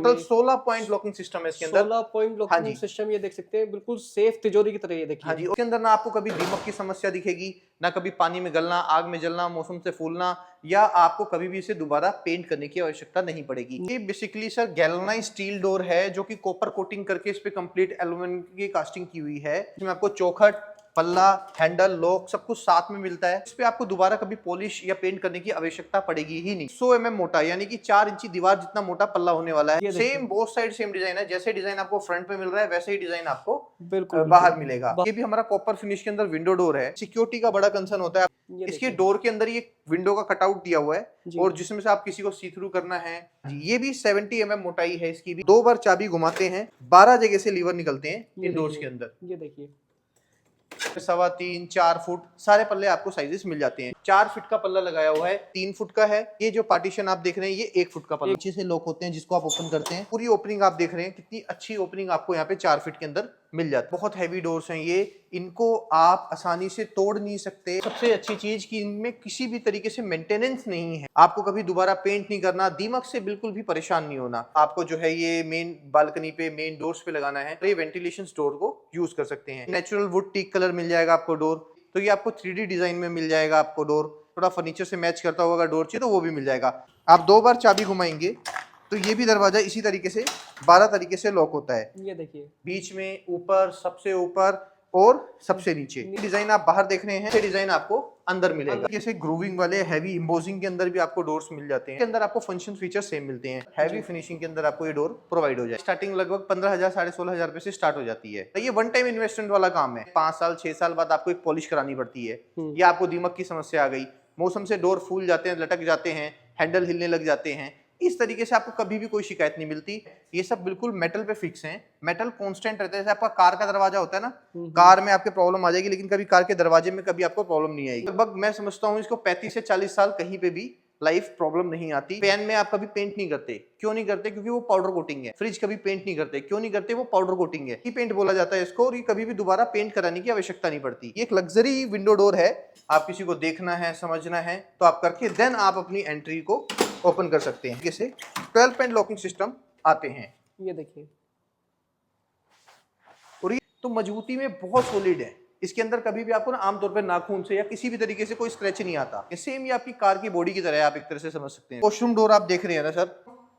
Total 16 point locking system है इसके अंदर। 16 पॉइंट लॉकिंग सिस्टम ये देख सकते हैं, बिल्कुल सेफ तिजोरी की तरह ये देखिए। हाँ जी, उसके अंदर ना आपको कभी दीमक की समस्या दिखेगी, ना कभी पानी में गलना, आग में जलना, मौसम से फूलना, या आपको कभी भी इसे दोबारा पेंट करने की आवश्यकता नहीं पड़ेगी। ये basically sir galvanised steel door है जो कि कॉपर कोटिंग करके इस पे कंप्लीट एल्यूमिनियम की कास्टिंग की हुई है। इसमें आपको चौखट, पल्ला, हैंडल, लॉक सब कुछ साथ में मिलता है। इस पे आपको दोबारा कभी पॉलिश या पेंट करने की आवश्यकता पड़ेगी ही नहीं। 100 mm मोटा यानी कि 4 इंची दीवार जितना मोटा पल्ला होने वाला है। Same both side same design है, जैसे डिजाइन आपको फ्रंट पे मिल रहा है वैसे ही डिजाइन आपको बिल्कुल बाहर मिलेगा। ये भी हमारा कॉपर फिनिश के अंदर विंडो डोर है। सिक्योरिटी का बड़ा कंसर्न होता है, इसके डोर के अंदर ये विंडो का कटआउट दिया हुआ है और जिसमें से आप किसी को सी थ्रू करना है। ये भी 70 mm मोटाई है इसकी भी। 2 बार चाबी घुमाते हैं, 12 जगह से लीवर निकलते हैं इन डोर्स के अंदर। ये देखिए 3.25 4 फुट सारे पल्ले आपको साइजेस मिल जाते हैं। 4 फीट का पल्ला लगाया हुआ है, 3 फुट का है। ये जो पार्टीशन आप देख रहे हैं ये 1 फुट का पल्ला नीचे से लॉक होते हैं जिसको आप ओपन करते हैं। पूरी ओपनिंग आप देख रहे हैं, कितनी अच्छी ओपनिंग आपको यहाँ पे 4 फीट के अंदर मिल जाती है। बहुत हैवी डोर्स हैं ये, इनको आप आसानी से तोड़ नहीं सकते। सबसे अच्छी चीज कि इनमें किसी भी तरीके से मेंटेनेंस नहीं है, आपको कभी दोबारा पेंट नहीं करना, दीमक से बिल्कुल भी परेशान नहीं होना। आपको जो है ये मेन बालकनी पे, मेन डोर्स पे लगाना है, तो ये वेंटिलेशन डोर को यूज कर सकते हैं। नेचुरल वुड टीक कलर मिल जाएगा आपको डोर, तो ये आपको 3D डिजाइन में मिल जाएगा आपको डोर। थोड़ा फर्नीचर से मैच करता होगा डोर चाहिए तो वो भी मिल जाएगा। आप 2 बार चाबी घुमाएंगे तो ये भी दरवाजा इसी तरीके से 12 तरीके से लॉक होता है। ये देखिए बीच में, ऊपर, सबसे ऊपर और सबसे नीचे। डिजाइन आप बाहर देख रहे हैं, ये डिजाइन आपको अंदर मिलेगा। जैसे ग्रूविंग वाले हैवी एम्बोसिंग के अंदर भी आपको डोर्स मिल जाते हैं। के अंदर आपको फंक्शन फीचर सेम मिलते हैं। हैवी फिनिशिंग के अंदर आपको ये डोर प्रोवाइड हो जाए। स्टार्टिंग लगभग 15,000 16,500 रुपए से स्टार्ट हो जाती है। तो ये वन टाइम इन्वेस्टमेंट वाला काम है। 5 साल 6 साल बाद आपको एक पॉलिश करानी पड़ती है, या आपको दीमक की समस्या आ गई, मौसम से डोर फूल जाते हैं, लटक जाते हैं, हैंडल हिलने लग जाते हैं, इस तरीके से आपको कभी भी कोई शिकायत नहीं मिलती। ये सब बिल्कुल मेटल पे फिक्स हैं, मेटल कांस्टेंट रहता है। जैसे आपका कार का दरवाजा होता है ना, कार में आपके प्रॉब्लम आ जाएगी लेकिन कभी कार के दरवाजे में कभी आपको प्रॉब्लम नहीं आएगी। लगभग मैं समझता हूँ इसको 35 से 40 साल कहीं पे भी लाइफ प्रॉब्लम नहीं आती। फैन में आप कभी पेंट नहीं करते, क्यों नहीं करते? क्योंकि वो पाउडर कोटिंग है। फ्रिज कभी पेंट नहीं करते, क्यों नहीं करते? वो पाउडर कोटिंग है। ही पेंट बोला जाता है इसको, और ये कभी भी दोबारा पेंट कराने की आवश्यकता नहीं पड़ती। ये एक लग्जरी विंडो डोर है। आप किसी को देखना है, समझना है तो आप करके देन आप अपनी एंट्री को ओपन कर सकते हैं। जैसे 12 पॉइंट लॉकिंग सिस्टम आते हैं। ये देखिए, और ये तो मजबूती में बहुत सॉलिड है। इसके अंदर कभी भी आपको ना आमतौर पर नाखून से या किसी भी तरीके से कोई स्क्रैच नहीं आता। सेम ये आपकी कार की बॉडी की तरह है, आप एक तरह से समझ सकते हैं। वॉशरूम डोर आप देख रहे हैं ना सर,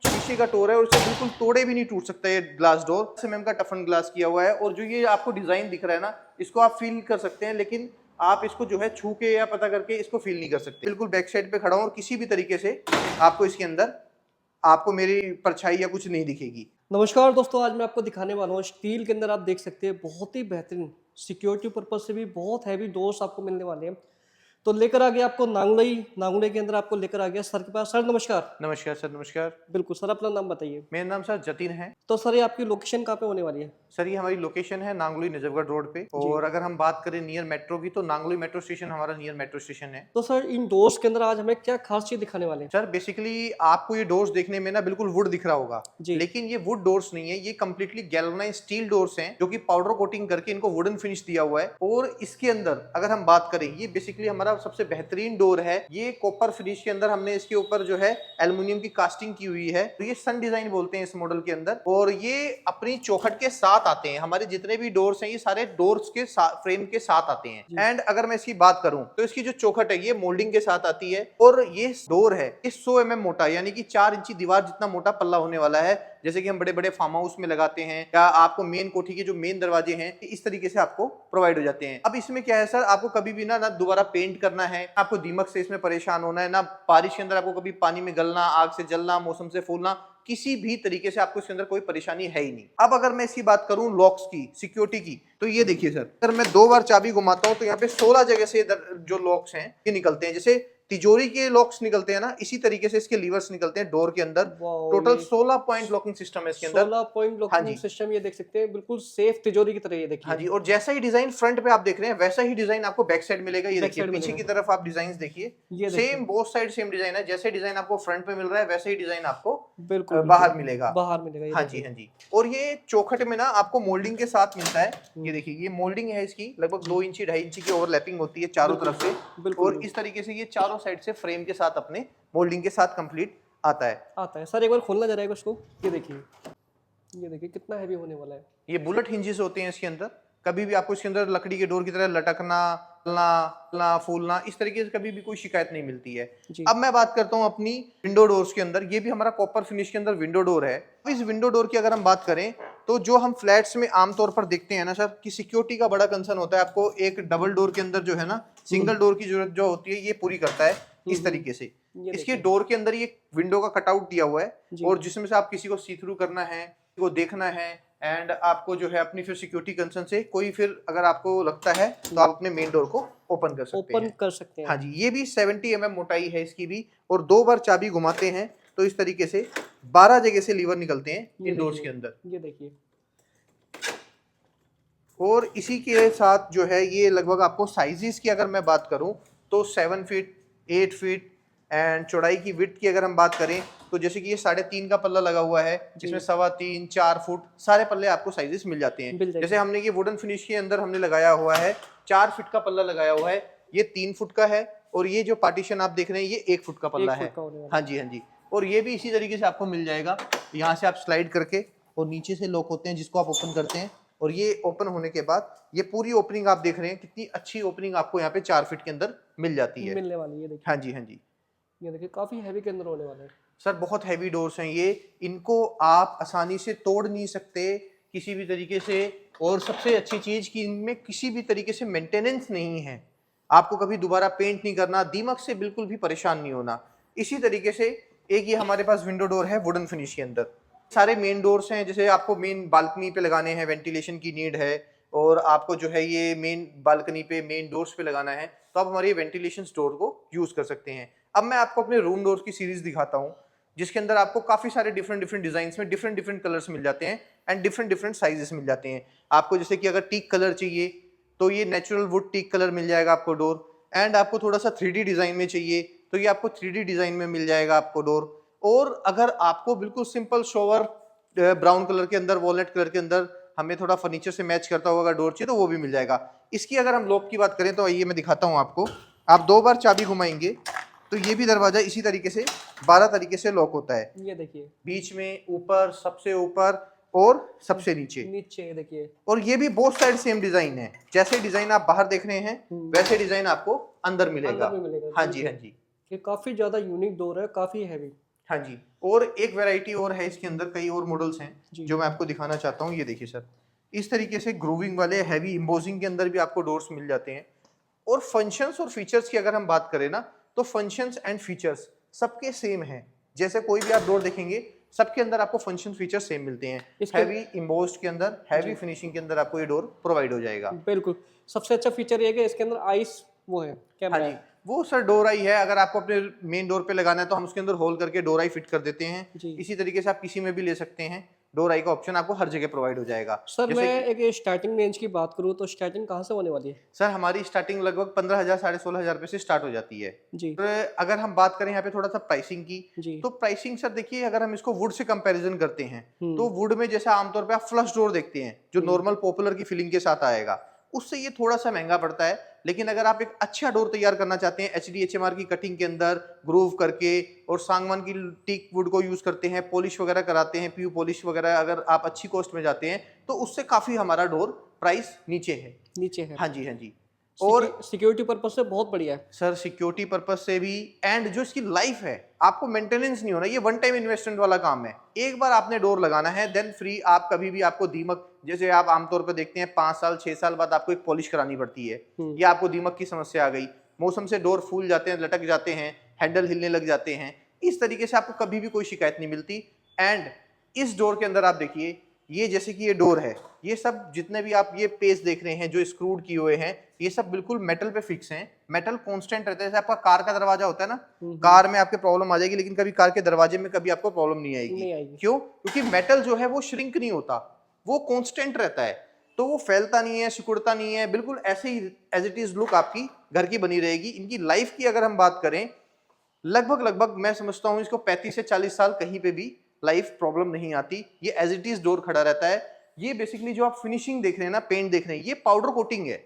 शीशे का डोर है और इसे बिल्कुल तोड़े भी नहीं टूट सकता। ये ग्लास डोर सीमेंट का टफन ग्लास किया हुआ है, और जो ये आपको डिजाइन दिख रहा है ना, इसको आप फील कर सकते हैं, लेकिन आप इसको जो है छू के या पता करके इसको फील नहीं कर सकते। बिल्कुल बैक साइड पे खड़ा हूं और किसी भी तरीके से आपको इसके अंदर आपको मेरी परछाई या कुछ नहीं दिखेगी। नमस्कार दोस्तों, आज मैं आपको दिखाने वाला हूँ स्टील के अंदर आप देख सकते हैं बहुत ही बेहतरीन सिक्योरिटी पर्पज से भी बहुत हैवी डोर्स आपको मिलने वाले हैं। तो लेकर आ गया आपको नांगलोई के अंदर आपको लेकर आ गया सर के पास। सर नमस्कार। नमस्कार सर, नमस्कार। बिल्कुल सर, अपना नाम बताइए। मेरा नाम सर जतिन है। तो सर ये आपकी लोकेशन कहाँ पे होने वाली है? सर ये हमारी लोकेशन है नांगलोई नजफगढ़ रोड पे, और अगर हम बात करें नियर मेट्रो की तो नांगलोई मेट्रो स्टेशन हमारा नियर मेट्रो स्टेशन है। तो सर इन डोर्स के अंदर आज हमें क्या खास चीज दिखाने वाले हैं? सर बेसिकली आपको ये डोर्स देखने में ना बिल्कुल वुड दिख रहा होगा, लेकिन ये वुड डोर्स नहीं है, ये कम्प्लीटली गैल्वनाइज्ड स्टील डोर्स हैं जो कि पाउडर कोटिंग करके इनको वुडन फिनिश दिया हुआ है। और इसके अंदर अगर हम बात करें, ये बेसिकली हमारा सबसे बेहतरीन डोर है। ये कॉपर फिनिश के अंदर हमने इसके ऊपर जो है एल्युमिनियम की कास्टिंग की हुई है, तो ये सन डिजाइन बोलते हैं इस मॉडल के अंदर। और ये अपनी चौखट के साथ आते हैं। हमारे जितने भी डोर्स हैं ये सारे डोर्स के फ्रेम के साथ आते हैं। एंड अगर मैं इसकी बात करूं तो इसकी जो चौखट है ये मोल्डिंग के साथ आती है, और ये डोर है ये 100 mm मोटा यानी कि 4 इंची दीवार जितना मोटा पल्ला होने वाला है। जैसे कि हम बड़े बड़े फार्म हाउस में लगाते हैं, या आपको मेन कोठी के जो मेन दरवाजे हैं इस तरीके से आपको प्रोवाइड हो जाते हैं। अब इसमें क्या है सर, आपको कभी भी ना दोबारा पेंट करना है, आपको दीमक से इसमें परेशान होना है, ना बारिश के अंदर आपको कभी पानी में गलना, आग से जलना, मौसम से फूलना, किसी भी तरीके से आपको इसके अंदर कोई परेशानी है ही नहीं। अब अगर मैं इसकी बात करूं लॉक्स की, सिक्योरिटी की, तो ये देखिए सर, अगर मैं 2 बार चाबी घुमाता हूं तो यहाँ पे 16 जगह से जो लॉक्स हैं ये निकलते हैं। जैसे तिजोरी के लॉक्स निकलते हैं ना, इसी तरीके से इसके लीवर्स निकलते हैं डोर के अंदर। टोटल 16 पॉइंट लॉकिंग सिस्टम है इसके अंदर। 16 पॉइंट लॉकिंग सिस्टम ये देख सकते हैं, बिल्कुल सेफ तिजोरी की तरह ये देखिए। हाँ जी, और जैसा ही डिजाइन फ्रंट पे आप देख रहे हैं वैसा ही डिजाइन आपको बैक साइड मिलेगा। ये देखिए पीछे की तरफ आप डिजाइन देखिए, same both side same design है। जैसे डिजाइन आपको फ्रंट पे मिल रहा है वैसे ही डिजाइन आपको बिल्कुल बाहर मिलेगा। हाँ जी, हाँ जी। और ये चौखट में ना आपको मोल्डिंग के साथ मिलता है। ये देखिए ये मोल्डिंग है इसकी, लगभग 2 इंची 2.5 इंची की ओवरलैपिंग होती है चारों तरफ से, और इस तरीके से ये चारों साइड से फ्रेम के साथ अपने मोल्डिंग के साथ कंप्लीट आता है। सर एक बार खोलना जरा उसको, ये देखिए कितना हैवी होने वाला है। ये बुलेट हिंजेस होते हैं इसके अंदर, कभी भी आपको इसके अंदर लकड़ी के डोर की तरह लटकना, फूलना फूलना इस तरीके से कभी भी कोई शिकायत नहीं मिलती है। अब मैं बात करता हूँ अपनी विंडो डोर्स के अंदर। ये भी हमारा कॉपर फिनिश के अंदर विंडो डोर है। इस विंडो डोर की अगर हम बात करें तो जो हम फ्लैट्स में आमतौर पर देखते हैं ना सर, कि सिक्योरिटी का बड़ा कंसर्न होता है। आपको एक डबल डोर के अंदर जो है ना, सिंगल डोर की जरूरत जो होती है ये पूरी करता है इस तरीके से। इसके डोर के अंदर ये विंडो का कटआउट दिया हुआ है, और जिसमें से आप किसी को सी थ्रू करना है, को देखना है, एंड आपको जो है अपनी फिर सिक्योरिटी कंसर्न से कोई फिर अगर आपको लगता है तो आप अपने मेन डोर को ओपन कर सकते हैं। हाँ जी, ये भी 70 mm मोटाई है इसकी भी, और 2 बार चाबी घुमाते हैं तो इस तरीके से 12 जगह से लीवर निकलते हैं इन डोर्स के अंदर। ये देखिए, और इसी के साथ जो है ये लगभग आपको साइजेस की अगर मैं बात करूं तो 7 फीट, 8 फीट एंड चौड़ाई की विड्थ की अगर हम बात करें तो जैसे कि ये 3.5 का पल्ला लगा हुआ है, जिसमें 3.25, 4 फुट सारे पल्ले आपको साइजेस मिल जाते हैं। जैसे हमने ये वुडन फिनिश के अंदर हमने लगाया हुआ है 4 फीट का पल्ला लगाया हुआ है, ये 3 फुट का है, और ये जो पार्टीशन आप देख रहे हैं ये 1 फुट का पल्ला है। हाँ जी, हाँ जी। और ये भी इसी तरीके से आपको मिल जाएगा। यहाँ से आप स्लाइड करके और नीचे से लॉक होते हैं, जिसको आप ओपन करते हैं, और ये ओपन होने के बाद ये पूरी ओपनिंग आप देख रहे हैं, कितनी अच्छी ओपनिंग आपको यहाँ पे 4 फीट के अंदर मिल जाती है, मिलने वाली है। देखिए, हाँ जी, हाँ जी। ये देखिए काफी हैवी के अंदर होने वाला है सर, बहुत हैवी डोर्स हैं ये, इनको आप आसानी से तोड़ नहीं सकते किसी भी तरीके से। और सबसे अच्छी चीज कि इनमें किसी भी तरीके से मेंटेनेंस नहीं है, आपको कभी दोबारा पेंट नहीं करना, दीमक से बिल्कुल भी परेशान नहीं होना। इसी तरीके से एक ये हमारे पास विंडो डोर है वुडन फिनिश के अंदर। सारे मेन डोर्स हैं, जैसे आपको मेन बालकनी पे लगाने हैं, वेंटिलेशन की नीड है, और आपको जो है ये मेन बालकनी पे मेन डोर्स पे लगाना है, तो आप हमारे वेंटिलेशन डोर को यूज कर सकते हैं। अब मैं आपको अपने रूम डोर्स की सीरीज दिखाता हूँ, जिसके अंदर आपको काफी सारे डिफरेंट डिजाइन में डिफरेंट कलर्स मिल जाते हैं, एंड डिफरेंट साइजेस मिल जाते हैं आपको। जैसे कि अगर टीक कलर चाहिए तो ये नेचुरल वुड टीक कलर मिल जाएगा आपको डोर, एंड आपको थोड़ा सा 3D डिजाइन में चाहिए तो ये आपको 3D डिजाइन में मिल जाएगा आपको डोर। और अगर आपको बिल्कुल सिंपल शोवर ब्राउन कलर के अंदर, वॉलनट कलर के अंदर, हमें थोड़ा फर्नीचर से मैच करता हुआ अगर डोर चाहिए तो वो भी मिल जाएगा। इसकी अगर हम लॉक की बात करें तो आइए मैं दिखाता हूँ आपको। आप 2 बार चाबी घुमाएंगे तो ये भी दरवाजा इसी तरीके से 12 तरीके से लॉक होता है। ये देखिए, बीच में, ऊपर, सबसे ऊपर और सबसे नीचे। नीचे देखिए, और ये भी बोथ साइड सेम डिजाइन है, जैसे डिजाइन आप बाहर देख रहे हैं वैसे डिजाइन आपको अंदर मिलेगा। हाँ जी, हाँ जी। ये काफी ज्यादा यूनिक डोर है, काफी हैवी। हाँ जी। और एक वैरायटी और है इसके अंदर, कई और मॉडल्स हैं जो मैं आपको दिखाना चाहता हूँ। ये देखिए सर, इस तरीके से ग्रूविंग वाले हैवी एम्बोजिंग के अंदर भी आपको डोर्स मिल जाते हैं। और फंक्शंस और फीचर्स की अगर हम बात करें ना, तो फंक्शंस एंड फीचर्स सबके सेम हैं। जैसे कोई भी आप डोर देखेंगे सबके अंदर आपको फंक्शन फीचर्स सेम मिलते हैं। हैवी एम्बोस्ड के अंदर, हैवी फिनिशिंग के अंदर आपको ये डोर प्रोवाइड हो जाएगा। बिल्कुल, सबसे अच्छा फीचर ये है कि इसके अंदर आइस वो है कैमरा। हाँ जी, वो सर डोर आई है। अगर आपको अपने मेन डोर पे लगाना है तो हम उसके अंदर होल करके डोर आई फिट कर देते हैं। इसी तरीके से आप किसी में भी ले सकते हैं, डोर आई का ऑप्शन आपको हर जगह प्रोवाइड हो जाएगा। सर मैं एक स्टार्टिंग रेंज की बात करूं तो स्टार्टिंग कहां से होने वाली है? सर हमारी स्टार्टिंग लगभग 15,000 16,500 रुपए से स्टार्ट हो जाती है जी। तो अगर हम बात करें यहाँ पे थोड़ा सा प्राइसिंग की जी, तो प्राइसिंग सर देखिए, अगर हम इसको वुड से कंपैरिजन करते हैं तो वुड में जैसा आमतौर पे आप फ्लश डोर देखते हैं जो नॉर्मल पॉपुलर की फीलिंग के साथ आएगा, उससे ये थोड़ा सा महंगा पड़ता है। लेकिन अगर आप एक अच्छा डोर तैयार करना चाहते हैं HDHMR की कटिंग के अंदर ग्रूव करके, और सांगवान की टीक वुड को यूज करते हैं, पॉलिश वगैरह कराते हैं, PU पॉलिश वगैरह, अगर आप अच्छी कॉस्ट में जाते हैं तो उससे काफी हमारा डोर प्राइस नीचे है। हाँ जी, हाँ जी। और सिक्योरिटी पर्पज से बहुत बढ़िया है सर, सिक्योरिटी पर्पज से भी, एंड जो इसकी लाइफ है, आपको मेंटेनेंस नहीं होना, ये वन टाइम इन्वेस्टमेंट वाला काम है। एक बार आपने डोर लगाना है देन फ्री, आप कभी भी आपको दीमक, जैसे आप आमतौर पर देखते हैं 5 साल 6 साल बाद आपको एक पॉलिश करानी पड़ती है, या आपको दीमक की समस्या आ गई, मौसम से डोर फूल जाते हैं, लटक जाते हैं, हैंडल हिलने लग जाते हैं, इस तरीके से आपको कभी भी कोई शिकायत नहीं मिलती। एंड इस डोर के अंदर आप देखिए, ये जैसे कि ये डोर है, ये सब जितने भी आप ये पेज देख रहे हैं जो स्क्रूड किए हुए हैं, ये सब बिल्कुल मेटल पे फिक्स हैं। मेटल कांस्टेंट रहता है। जैसे आपका कार का दरवाजा होता है ना, कार में आपके प्रॉब्लम आ जाएगी, लेकिन कभी कार के दरवाजे में कभी आपको प्रॉब्लम नहीं आएगी। क्यों? क्योंकि मेटल जो है वो श्रिंक नहीं होता, वो कांस्टेंट रहता है, तो वो फैलता नहीं है, सिकुड़ता नहीं है, बिल्कुल ऐसे ही एज इट इज लुक आपकी घर की बनी रहेगी। इनकी लाइफ की अगर हम बात करें, लगभग मैं समझता हूँ इसको 35 से 40 साल कहीं पे भी लाइफ प्रॉब्लम नहीं आती। ये एज इट इज डोर खड़ा रहता है। ये बेसिकली जो आप फिनिशिंग देख रहे हैं ना, पेंट देख रहे हैं, ये पाउडर कोटिंग है।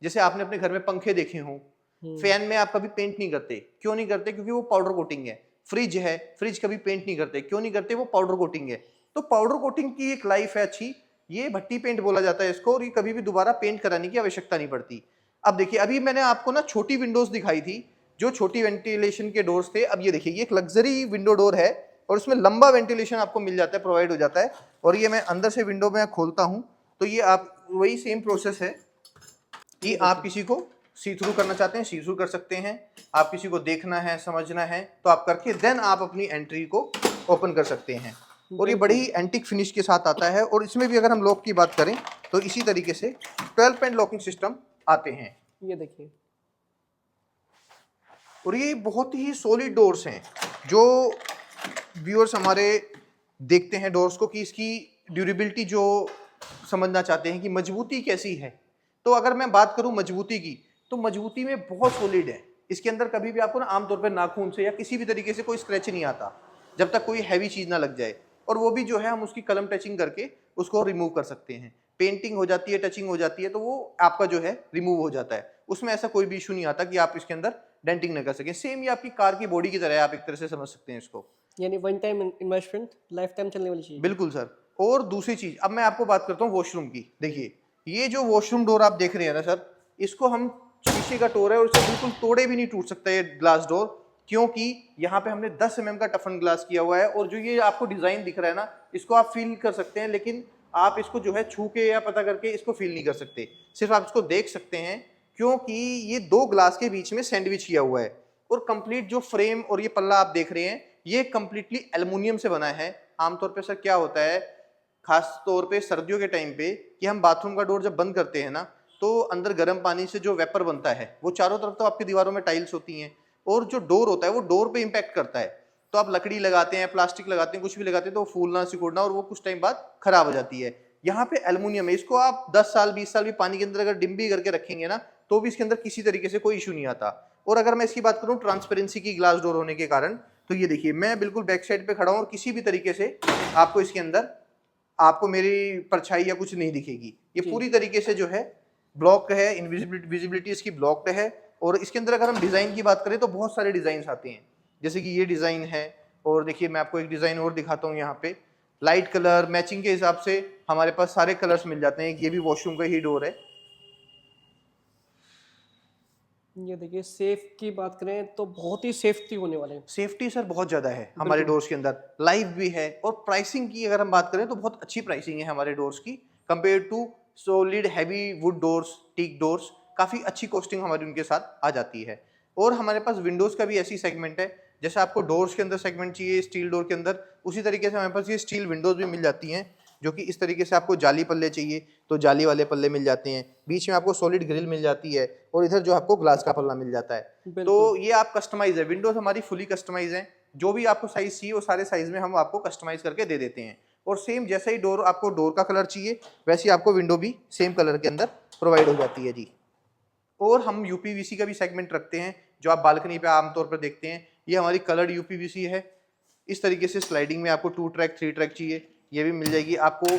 जैसे आपने अपने घर में पंखे देखे हों, फैन में आप कभी पेंट नहीं करते, क्यों नहीं करते? क्योंकि वो पाउडर कोटिंग है। फ्रिज है, फ्रिज कभी पेंट नहीं करते, क्यों नहीं करते? वो पाउडर कोटिंग है। तो पाउडर कोटिंग की एक लाइफ है अच्छी, ये भट्टी पेंट बोला जाता है इसको, और ये कभी भी दोबारा पेंट कराने की आवश्यकता नहीं पड़ती। अब देखिए, अभी मैंने आपको ना छोटी विंडोज दिखाई थी, जो छोटी वेंटिलेशन के डोर्स थे। अब ये देखिए, ये एक लग्जरी विंडो डोर है और इसमें लंबा वेंटिलेशन आपको मिल जाता है, प्रोवाइड हो जाता है। और ये मैं अंदर से विंडो में खोलता हूँ तो ये आप वही सेम प्रोसेस है कि आप किसी को सी थ्रू करना चाहते हैं, सी थ्रू कर सकते हैं। आप किसी को देखना है, समझना है, तो आप करके देन आप अपनी एंट्री को ओपन कर सकते हैं। और ये बड़ी ही एंटिक फिनिश के साथ आता है। और इसमें भी अगर हम लॉक की बात करें तो इसी तरीके से 12 पिन लॉकिंग सिस्टम आते हैं। ये देखिए, और ये बहुत ही सॉलिड डोर्स हैं। जो व्यूअर्स हमारे देखते हैं डोर्स को कि इसकी ड्यूरेबिलिटी जो समझना चाहते हैं कि मजबूती कैसी है, तो अगर मैं बात करूं मजबूती की, तो मजबूती में बहुत सॉलिड है। इसके अंदर कभी भी आपको ना आमतौर पर नाखून से या किसी भी तरीके से कोई स्क्रैच नहीं आता जब तक कोई हैवी चीज ना लग जाए। और वो भी जो है हम उसकी कलम टचिंग करके उसको रिमूव कर सकते हैं। पेंटिंग हो जाती है, टचिंग हो जाती है, तो वो आपका जो है रिमूव हो जाता है। उसमें ऐसा कोई भी इशू नहीं आता कि आप इसके अंदर डेंटिंग न कर सकें। सेम ये आपकी कार की बॉडी की तरह है, आप एक तरह से समझ सकते हैं इसको। यानी one time investment, life time चलने वाली चीज। बिल्कुल सर। और दूसरी चीज, अब मैं आपको बात करता हूँ वॉशरूम की। देखिए, ये जो वॉशरूम डोर आप देख रहे हैं ना सर, इसको हम शीशे का डोर है और इसे बिल्कुल तोड़े भी नहीं टूट सकता ये ग्लास डोर, क्योंकि यहाँ पे हमने 10 mm का टफन ग्लास किया हुआ है। और जो ये आपको डिजाइन दिख रहा है ना, इसको आप फील कर सकते हैं, लेकिन आप इसको जो है छू के या पता करके इसको फील नहीं कर सकते, सिर्फ आप इसको देख सकते हैं, क्योंकि ये 2 ग्लास के बीच में सैंडविच किया हुआ है। और कंप्लीट जो फ्रेम और ये पल्ला आप देख रहे हैं, ये कंप्लीटली एल्युमिनियम से बना है। आमतौर पे सर क्या होता है, खास तौर पे सर्दियों के टाइम पे, कि हम बाथरूम का डोर जब बंद करते हैं ना, तो अंदर गर्म पानी से जो वेपर बनता है वो चारों तरफ तो आपकी दीवारों में टाइल्स होती हैं, और जो डोर होता है वो डोर पे इम्पैक्ट करता है। तो आप लकड़ी लगाते हैं, प्लास्टिक लगाते हैं, कुछ भी लगाते हैं, तो वो फूलना सिकुड़ना और वो कुछ टाइम बाद खराब हो जाती है। यहाँ पे एल्युमिनियम है, इसको आप 10 साल 20 साल भी पानी के अंदर अगर डिम्बी करके रखेंगे ना, तो भी इसके अंदर किसी तरीके से कोई इशू नहीं आता। और अगर मैं इसकी बात करूँ ट्रांसपेरेंसी की ग्लास डोर होने के कारण, तो ये देखिए, मैं बिल्कुल बैक साइड पे खड़ा हूँ और किसी भी तरीके से आपको इसके अंदर आपको मेरी परछाई या कुछ नहीं दिखेगी। ये पूरी तरीके से जो है ब्लॉक है, विजिबिलिटी इसकी ब्लॉक्ड है। और इसके अंदर अगर हम डिजाइन की बात करें तो बहुत सारे डिजाइन आते हैं, जैसे कि ये डिजाइन है। और देखिए, मैं आपको एक डिजाइन और दिखाता हूँ। यहाँ पे लाइट कलर मैचिंग के हिसाब से हमारे पास सारे कलर्स मिल जाते हैं। ये भी वॉशरूम का ही डोर है। ये देखिए, सेफ की बात करें तो बहुत ही सेफ्टी होने वाले हैं। सेफ्टी सर बहुत ज़्यादा है हमारे डोर्स के अंदर, लाइव भी है। और प्राइसिंग की अगर हम बात करें तो बहुत अच्छी प्राइसिंग है हमारे डोर्स की, compare to solid heavy wood doors, teak doors. काफ़ी अच्छी कॉस्टिंग हमारी उनके साथ आ जाती है। और हमारे पास विंडोज़ का भी ऐसी सेगमेंट है, जैसे आपको डोर्स के अंदर सेगमेंट चाहिए स्टील डोर के अंदर, उसी तरीके से हमारे पास ये स्टील विंडोज़ भी मिल जाती हैं, जो कि इस तरीके से आपको जाली पल्ले चाहिए तो जाली वाले पल्ले मिल जाते हैं, बीच में आपको सॉलिड ग्रिल मिल जाती है, और इधर जो आपको ग्लास का पल्ला मिल जाता है। तो ये आप कस्टमाइज है, विंडोज हमारी फुली कस्टमाइज है। जो भी आपको साइज चाहिए वो सारे साइज में हम आपको कस्टमाइज करके दे देते हैं। और सेम जैसा ही डोर आपको डोर का कलर चाहिए, वैसे ही आपको विंडो भी सेम कलर के अंदर प्रोवाइड हो जाती है जी। और हम यूपीवीसी का भी सेगमेंट रखते हैं, जो आप बालकनी पे आमतौर पर देखते हैं। ये हमारी कलर्ड यूपीवीसी है। इस तरीके से स्लाइडिंग में आपको 2 ट्रैक 3 ट्रैक चाहिए, ये भी मिल जाएगी आपको।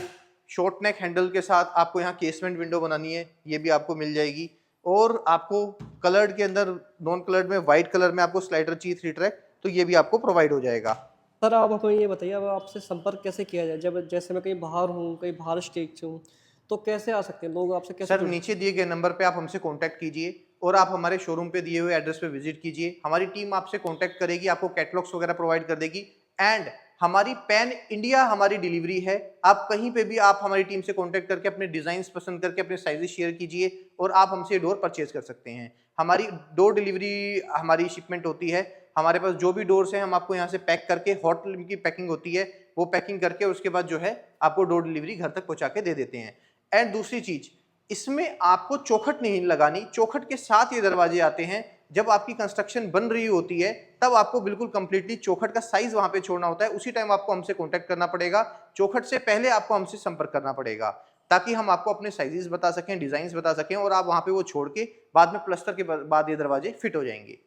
शॉर्ट नेक हैंडल के साथ आपको यहाँ केसमेंट विंडो बनानी है, ये भी आपको मिल जाएगी। और आपको कलर्ड के अंदर, नॉन कलर्ड में, वाइट कलर में आपको स्लाइडर चाहिए 3 ट्रैक, तो ये भी आपको प्रोवाइड हो जाएगा। सर आप हमें ये बताइए, अब आपसे संपर्क कैसे किया जाए? जब जैसे मैं कहीं बाहर हूँ, कहीं बाहर स्टेट से हूँ, तो कैसे आ सकते हैं लोग आपसे? कैसे सर, नीचे दिए गए नंबर पे आप हमसे कांटेक्ट कीजिए और आप हमारे शोरूम पे दिए हुए एड्रेस पे विजिट कीजिए। हमारी टीम आपसे कांटेक्ट करेगी, आपको कैटलॉग्स वगैरह प्रोवाइड कर देगी। एंड हमारी पैन इंडिया हमारी डिलीवरी है। आप कहीं पे भी आप हमारी टीम से कांटेक्ट करके अपने डिजाइन पसंद करके अपने साइजेस शेयर कीजिए और आप हमसे डोर परचेज कर सकते हैं। हमारी डोर डिलीवरी, हमारी शिपमेंट होती है। हमारे पास जो भी डोर्स हैं हम आपको यहाँ से पैक करके, हॉट की पैकिंग होती है, वो पैकिंग करके उसके बाद जो है आपको डोर डिलीवरी घर तक पहुँचा के दे देते हैं। एंड दूसरी चीज, इसमें आपको चौखट नहीं लगानी। चौखट के साथ ये दरवाजे आते हैं। जब आपकी कंस्ट्रक्शन बन रही होती है तब आपको बिल्कुल कंप्लीटली चौखट का साइज वहां पे छोड़ना होता है। उसी टाइम आपको हमसे कांटेक्ट करना पड़ेगा। चौखट से पहले आपको हमसे संपर्क करना पड़ेगा, ताकि हम आपको अपने साइजेस बता सकें, डिजाइन बता सकें, और आप वहां पे वो छोड़ के बाद में प्लस्तर के बाद ये दरवाजे फिट हो जाएंगे।